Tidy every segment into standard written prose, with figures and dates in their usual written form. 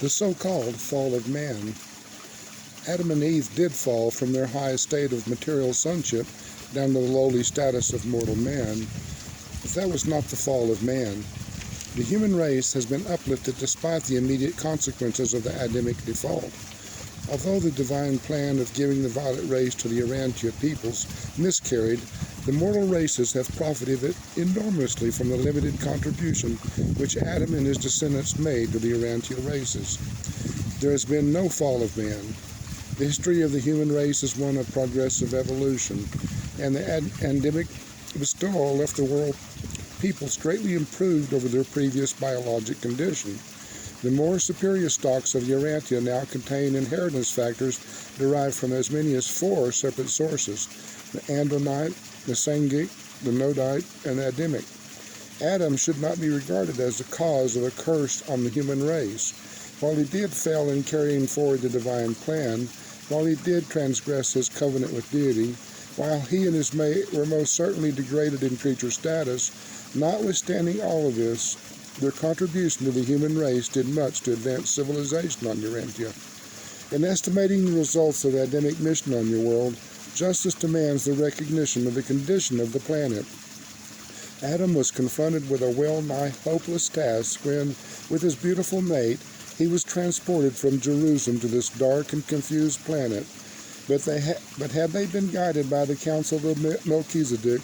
The so-called fall of man. Adam and Eve did fall from their high estate of material sonship down to the lowly status of mortal man, but that was not the fall of man. The human race has been uplifted despite the immediate consequences of the Adamic default. Although the divine plan of giving the violet race to the Urantia peoples miscarried, the mortal races have profited enormously from the limited contribution which Adam and his descendants made to the Urantia races. There has been no fall of man. The history of the human race is one of progressive evolution, and the Adamic bestowal left the world peoples greatly improved over their previous biologic condition. The more superior stocks of Urantia now contain inheritance factors derived from as many as 4 separate sources: the Andronite, the Sangic, the Nodite, and the Adamic. Adam should not be regarded as the cause of a curse on the human race. While he did fail in carrying forward the divine plan, while he did transgress his covenant with deity, while he and his mate were most certainly degraded in creature status, notwithstanding all of this, their contribution to the human race did much to advance civilization on Urantia. In estimating the results of the Adamic mission on your world, justice demands the recognition of the condition of the planet. Adam was confronted with a well-nigh hopeless task when, with his beautiful mate, he was transported from Jerusalem to this dark and confused planet. But had they been guided by the counsel of Melchizedek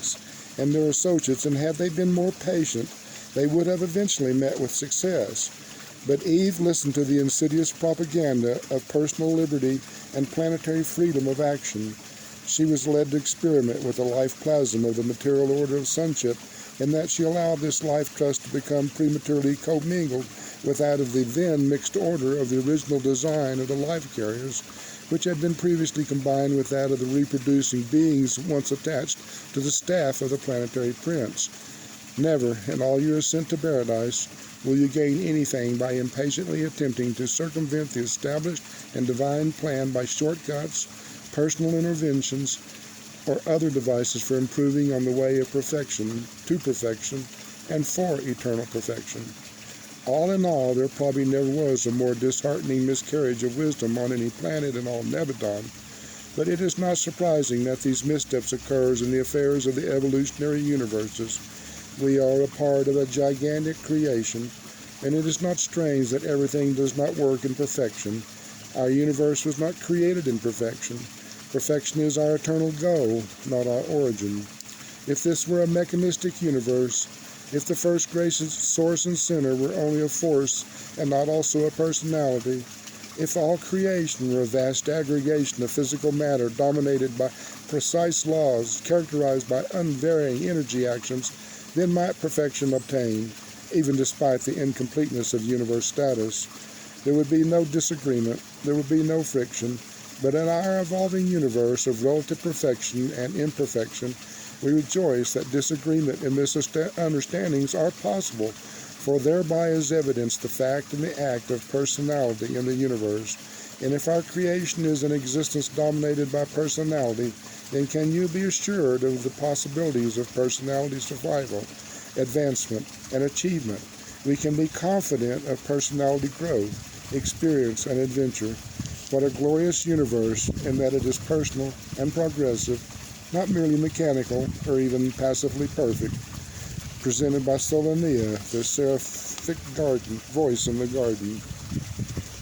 and their associates, and had they been more patient, they would have eventually met with success. But Eve listened to the insidious propaganda of personal liberty and planetary freedom of action. She was led to experiment with the life plasm of the material order of sonship, in that she allowed this life trust to become prematurely commingled with that of the then mixed order of the original design of the life carriers, which had been previously combined with that of the reproducing beings once attached to the staff of the planetary prince. Never, in all your ascent to paradise, will you gain anything by impatiently attempting to circumvent the established and divine plan by shortcuts, personal interventions, or other devices for improving on the way of perfection, to perfection, and for eternal perfection. All in all, there probably never was a more disheartening miscarriage of wisdom on any planet in all Nebadon, but it is not surprising that these missteps occur in the affairs of the evolutionary universes. We are a part of a gigantic creation, and it is not strange that everything does not work in perfection. Our universe was not created in perfection. Perfection is our eternal goal, not our origin. If this were a mechanistic universe, if the first gracious source and center were only a force and not also a personality, if all creation were a vast aggregation of physical matter dominated by precise laws characterized by unvarying energy actions, then might perfection obtain, even despite the incompleteness of universe status. There would be no disagreement, there would be no friction, but in our evolving universe of relative perfection and imperfection, we rejoice that disagreement and misunderstandings are possible, for thereby is evidenced the fact and the act of personality in the universe. And if our creation is an existence dominated by personality, then can you be assured of the possibilities of personality survival, advancement, and achievement? We can be confident of personality growth, experience, and adventure. What a glorious universe in that it is personal and progressive, not merely mechanical or even passively perfect. Presented by Solania, the seraphic voice in the garden.